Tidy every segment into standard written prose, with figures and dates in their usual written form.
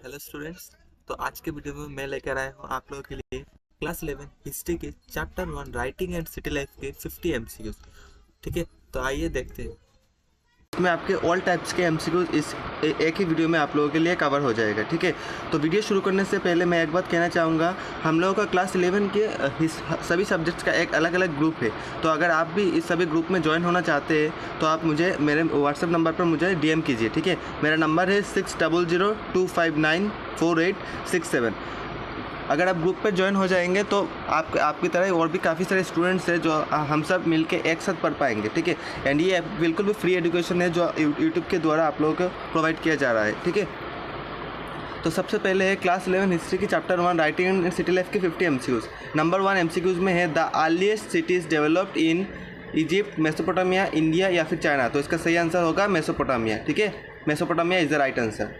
Hello students. तो आज के वीडियो में मैं लेकर आया हूँ आप लोगों के लिए क्लास 11 हिस्ट्री के chapter 1 writing and city life के 50 एमसीक्यूज। ठीक है, तो आइए देखते हैं। इसमें आपके ऑल टाइप्स के एमसीक्यूज इस एक ही वीडियो में आप लोगों के लिए कवर हो जाएगा। ठीक है, तो वीडियो शुरू करने से पहले मैं एक बात कहना चाहूँगा, हम लोगों का क्लास 11 के सभी सब्जेक्ट्स का एक अलग अलग ग्रुप है। तो अगर आप भी इस सभी ग्रुप में ज्वाइन होना चाहते हैं तो आप मुझे मेरे व्हाट्सएप नंबर पर मुझे डीएम कीजिए। ठीक है, मेरा नंबर है 6002594867। अगर आप ग्रुप पर ज्वाइन हो जाएंगे तो आपकी तरह और भी काफ़ी सारे स्टूडेंट्स हैं जो हम सब मिलके एक साथ पढ़ पाएंगे। ठीक है, एंड ये बिल्कुल भी फ्री एजुकेशन है जो यूट्यूब के द्वारा आप लोगों को प्रोवाइड किया जा रहा है। ठीक है, तो सबसे पहले है क्लास 11 हिस्ट्री की chapter 1 writing and city life के 50 एमसीक्यूज। नंबर 1 एमसीक्यूज में है the earliest cities developed in Egypt, Mesopotamia, India या फिर चाइना। तो इसका सही आंसर होगा मेसोपोटामिया। ठीक है, Mesopotamia is the right answer.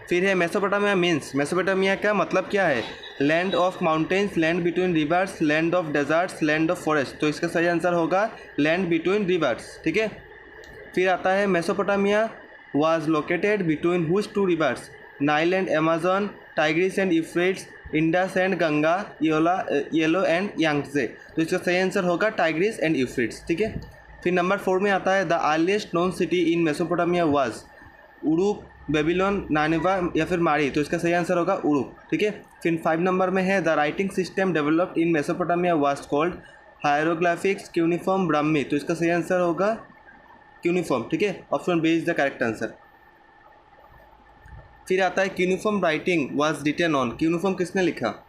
फिर है मेसोपोटामिया मीन्स, मेसोपोटामिया का मतलब क्या है? Land of mountains, land between reverse, land of desserts, land of forest. तो इसका सही आंसर होगा लैंड बिटवीन रिवर्स। ठीक है, फिर आता है Mesopotamia was located between whose two rivers? Nile and Amazon, Tigris and Euphrates, Indus and Ganga, yellow and Yangtze. तो इसका सही आंसर होगा टाइग्रिस एंड यूफ्रेट्स। ठीक है, फिर नंबर 4 में आता है the earliest known city in Mesopotamia was Uruk, Babylon, Nineveh या फिर मारी। तो इसका सही आंसर होगा उरुक। ठीक है, फिर 5 नंबर में है the writing system developed in Mesopotamia was called hieroglyphics, cuneiform, Brahmi. तो इसका सही आंसर होगा क्यूनिफॉर्म। ठीक है, option B is the correct answer. फिर आता है cuneiform writing was written on. Cuneiform किसने लिखा?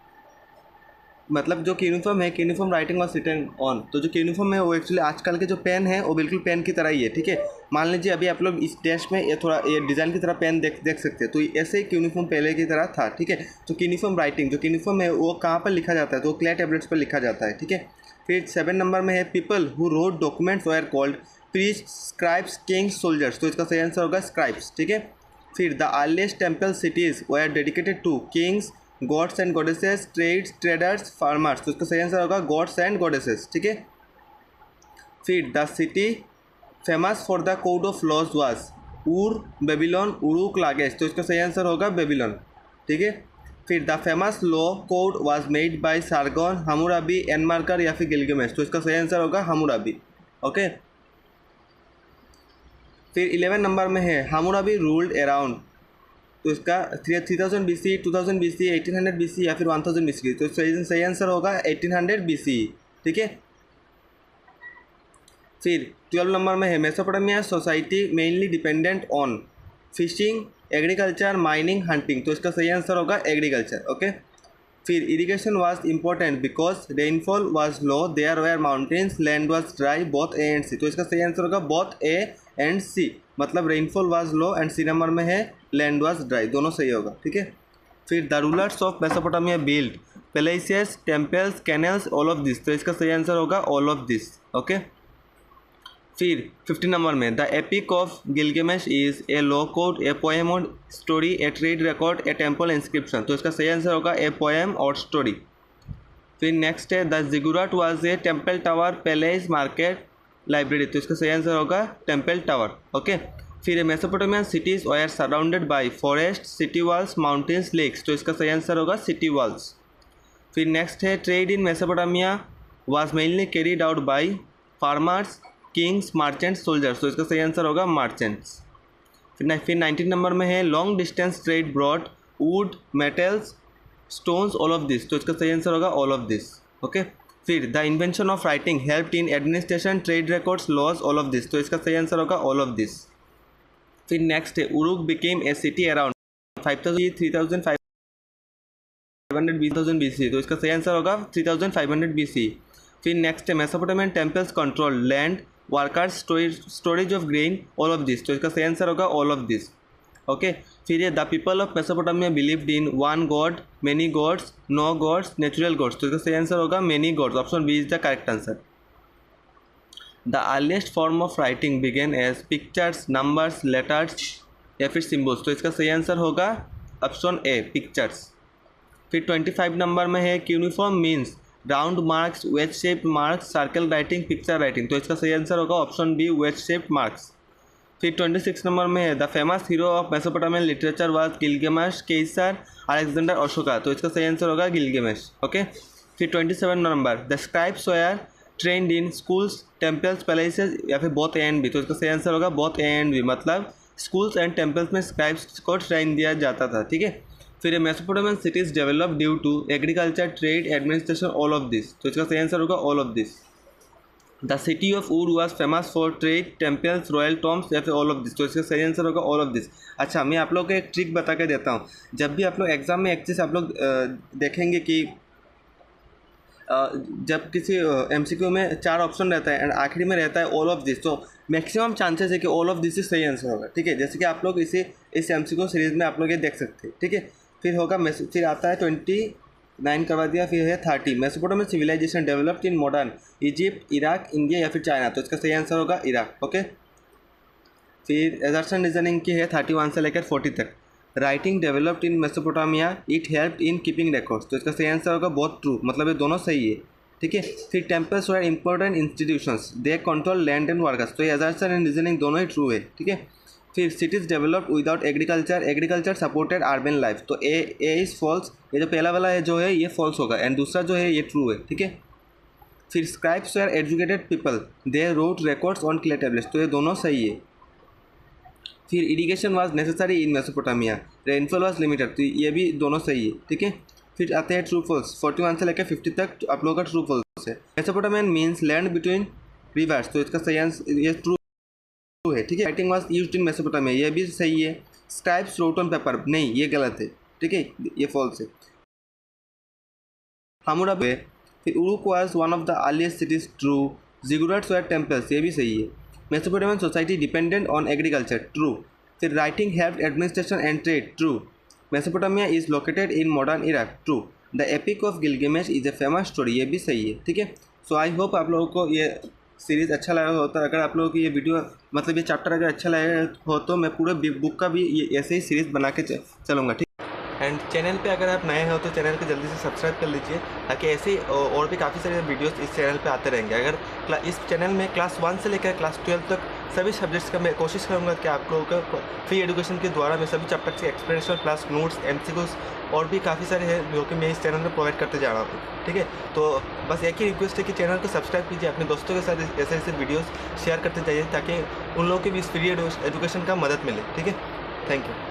मतलब जो यूनिफॉर्म है, uniform writing was written on. तो जो यूनिफॉर्म है वो एक्चुअली आजकल के जो पेन है वो बिल्कुल पेन की तरह ही है। ठीक है, मान लीजिए अभी आप लोग इस डैश में ये थोड़ा ये डिज़ाइन की तरह पेन देख सकते हैं। तो ऐसे ही यूनिफॉर्म पहले की तरह था। ठीक है, तो यूनिफॉर्म राइटिंग जो यूनिफॉर्म है वो कहाँ पर लिखा जाता है? तो क्ले टैबलेट्स पर लिखा जाता है। ठीक है, फिर 7 नंबर में है people who wrote documents were called priest, scribes, kings, soldiers. तो इसका सही आंसर होगा स्क्राइब्स। ठीक है, फिर the earliest temple cities were dedicated to kings, gods and goddesses, traders, farmers. तो इसका सही आंसर होगा गॉड्स एंड गॉडेसेस। ठीक है, फिर the city famous for the code of laws was Ur, Babylon, Uruk, Lagash. तो इसका सही आंसर होगा बेबीलोन। ठीक है, फिर the famous law code was made by Sargon, Hammurabi, Enmerkar या फिर गिलगामेश। तो इसका सही आंसर होगा हम्मुराबी। ओके, फिर 11 नंबर में है हम्मुराबी रूल्ड अराउंड। तो इसका 3000 BC, 2000 BC, 1800 BC या फिर 1000 BC। तो सही आंसर होगा 1800 BC। ठीक है, फिर 12 नंबर में है Mesopotamia society mainly dependent on fishing, agriculture, mining, hunting. तो इसका सही आंसर होगा एग्रीकल्चर। ओके, फिर irrigation was important because rainfall was low, there were mountains, land was dry, both A and C. तो इसका सही आंसर होगा बोथ ए एंड सी। मतलब rainfall was low and C number में है land was dry, दोनों सही होगा। ठीक है, फिर the rulers of Mesopotamia build palaces, temples, canals, all of this. तो इसका सही आंसर होगा ऑल ऑफ दिस। ओके, फिर 50 नंबर में the epic of Gilgamesh is a law code, a poem और story, a trade record, a temple inscription. तो इसका सही आंसर होगा ए पोएम और स्टोरी। फिर नेक्स्ट है the ziggurat was a temple tower, palace, market, library. तो इसका सही आंसर होगा टेम्पल टावर। ओके, फिर Mesopotamian cities were surrounded by forest, city walls, mountains, lakes. तो इसका सही आंसर होगा सिटी वॉल्स। फिर नेक्स्ट है trade in Mesopotamia was mainly carried out by farmers, Kings, merchants, soldiers. तो इसका सही आंसर होगा मर्चेंट्स। फिर 19 नंबर में है long distance trade broad wood, metals, stones, all of this. तो इसका सही आंसर होगा ऑल ऑफ दिस। ओके, फिर the invention of writing helped in administration, trade records, laws, all of this. तो इसका सही आंसर होगा ऑल ऑफ दिस। फिर नेक्स्ट है Uruk became a city around 5000 3500 BC। तो इसका सही आंसर होगा 3500 BC। फिर नेक्स्ट है Mesopotamian temples control land, workers, storage of grain, all of this. तो इसका सही आंसर होगा ऑल ऑफ दिस। ओके, फिर ये the people of Mesopotamia believed in one god, many gods, no gods, natural gods. तो इसका सही आंसर होगा many gods. Option B is the correct answer. The earliest form of writing began as pictures, numbers, letters या फिर symbols. तो इसका सही answer होगा ऑप्शन ए पिक्चर्स। फिर 25 नंबर में है uniform means round marks, wedge shaped marks, circle writing, picture writing. तो इसका सही आंसर होगा option B wedge shaped marks. फिर 26 नंबर में है the famous hero of Mesopotamian literature was Gilgamesh Caesar Alexander Ashoka, तो इसका सही आंसर होगा गिलगेमेश। ओके। फिर 27 number the scribes were trained in schools temples palaces या फिर बोथ ए एंड बी, तो इसका सही आंसर होगा बोथ ए एंड बी, मतलब स्कूल्स एंड टेम्पल्स में स्क्राइब्स को ट्रेन दिया जाता था। ठीक है। फिर Mesopotamian cities develop due to agriculture trade administration all of this, तो इसका सही आंसर होगा all of this. The city of wood was famous for trade temples royal tombs या फिर ऑल ऑफ दिस, तो इसका सही आंसर होगा ऑल ऑफ दिस। अच्छा, मैं आप लोग को एक ट्रिक बता के देता हूँ। जब भी आप लोग एग्जाम में एक चीज़ आप लोग देखेंगे कि जब किसी MCQ में 4 ऑप्शन रहता है एंड आखिरी में रहता है ऑल ऑफ दिस, तो मैक्सिमम चांसेस है कि ऑल ऑफ दिस ही सही आंसर होगा। ठीक है, जैसे कि आप लोग इस MCQ सीरीज़ में आप लोग ये देख सकते हैं। ठीक है। फिर होगा फिर आता है 29 करवा दिया, फिर है 30 Mesopotamian civilization developed in modern Egypt, Iraq, India या फिर चाइना, तो इसका सही आंसर होगा इराक। ओके। फिर एजर्सन रीजनिंग की है 31 से लेकर 40 तक। Writing developed in Mesopotamia, it helped in keeping records, तो इसका सही आंसर होगा बहुत ट्रू, मतलब ये दोनों सही है। ठीक है। फिर temples were important institutions, they control land and workers, तो ये एजर्सन एंड रीजनिंग दोनों ही ट्रू है। ठीक है। फिर cities developed without agriculture, agriculture supported urban life, तो ए इज़ फॉल्स, ये जो पहला वाला है जो है ये फॉल्स होगा एंड दूसरा जो है ये ट्रू है। ठीक है। फिर scribes were educated people, they wrote records on clay tablets, तो ये दोनों सही है। फिर irrigation was necessary in Mesopotamia, rainfall was limited, तो ये भी दोनों सही है। ठीक है। फिर आते हैं ट्रू फॉल्स, 41 से लेकर 50 तक आप लोगों का ट्रू फॉल्स है। Mesopotamian means land between reverse, तो इसका सही आंसर ये ट्रू है। ठीक है। Writing was used in Mesopotamia, ये भी सही है। स्क्राइब्स रोट ऑन पेपर, नहीं ये गलत है। ठीक है, ये फॉल्स है। हामुराबी, फिर Uruk was one of the earliest cities, true. Ziggurats were temples, ये भी सही है। Mesopotamian society dependent on agriculture, true. फिर writing helped administration and trade, true. Mesopotamia is located in modern Iraq, true. The epic of Gilgamesh is a famous story, ये भी सही है। ठीक है। सो आई होप आप लोगों को ये सीरीज़ अच्छा लगा होता है। अगर आप लोगों को ये वीडियो मतलब ये चैप्टर अगर अच्छा लगा हो तो मैं पूरे बुक का भी ये ऐसे ही सीरीज़ बना के चलूँगा। ठीक। एंड चैनल पे अगर आप नए हो तो चैनल को जल्दी से सब्सक्राइब कर लीजिए, ताकि ऐसे और भी काफ़ी सारे वीडियोस इस चैनल पे आते रहेंगे। अगर इस चैनल में क्लास 1 से लेकर क्लास 12 तक सभी सब्जेक्ट्स का मैं कोशिश करूँगा कि आप लोगों को फ्री एजुकेशन के द्वारा मैं सभी चैप्टर के एक्सप्लेनेशन प्लस नोट्स, MCQs और भी काफ़ी सारे हैं जो कि मैं इस चैनल में प्रोवाइड करते जा रहा हूँ। ठीक है। तो बस एक ही रिक्वेस्ट है कि चैनल को सब्सक्राइब कीजिए, अपने दोस्तों के साथ ऐसे ऐसे वीडियोस शेयर करते जाइए, ताकि उन लोगों को भी इस फ्री एजुकेशन का मदद मिले। ठीक है। Thank you.